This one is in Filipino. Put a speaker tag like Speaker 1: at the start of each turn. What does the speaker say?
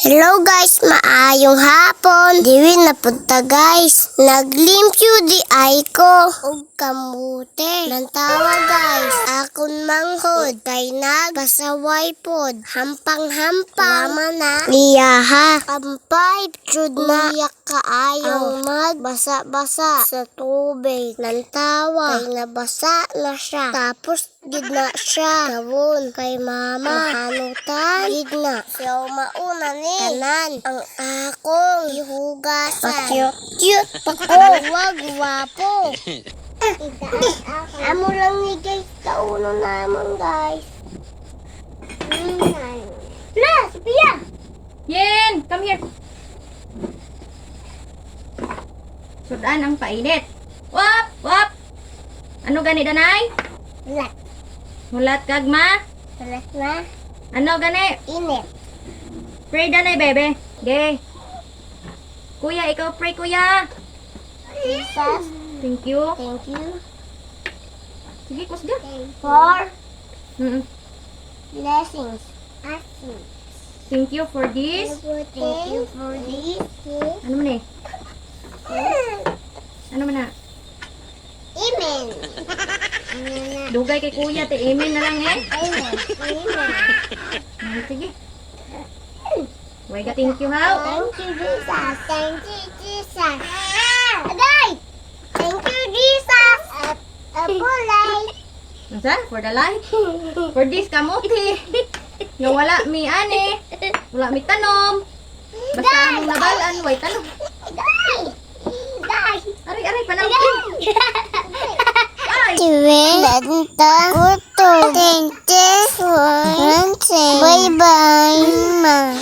Speaker 1: Hello guys, maayong hapon. Diwi na punta guys. Naglimpyo di ay ko. Og kamuti. Nantawa guys. Akon manghod. Kay nagpasaway pod. Hampang-hampang. Mama na. Iyaha. Kampay. Chud na. Iyak kaayo. Ang magbasa-basa sa tubig. Nantawa. Kay nabasa na siya. Tapos gidna siya. Gawon kay mama. Hanutan. Gidna. Siya mauna ni. Kanan. Ang akong ihugasan. Cute ako. Wag wapo. Amo lang ni guys. Kauno naman guys. La, Sophia!
Speaker 2: Yen, come here. Sudan ang painit. Wap, wap. Ano gani danay?
Speaker 1: Lat.
Speaker 2: Mulat kagma.
Speaker 1: Salat na.
Speaker 2: Ano gani?
Speaker 1: Init.
Speaker 2: Pray danay bebe. Ge. Kuya, ikaw pray kuya.
Speaker 1: Jesus.
Speaker 2: Thank you.
Speaker 1: Thank you.
Speaker 2: Sige, kusga.
Speaker 1: For
Speaker 2: Mm-mm.
Speaker 1: blessings.
Speaker 2: Thank you for this.
Speaker 1: Thank you for this.
Speaker 2: Ano man eh? Ano man na?
Speaker 1: Amen.
Speaker 2: Dugay kay kuya, te amen na lang eh.
Speaker 1: Amen. Amen.
Speaker 2: Sige. Wait ka, thank you how?
Speaker 1: Thank you, Jesus. Thank you, Jesus. Aday! Thank you, Jesus. Apulay.
Speaker 2: Unsa? For the light? For this kamuti. Nga wala mi ani. Wala mi tanom. Basta among nabalan, way tanom.
Speaker 1: Aday! Aday!
Speaker 2: Aray, panangkin. Ay!
Speaker 1: Benta, kuto, tente, bye bye, ma.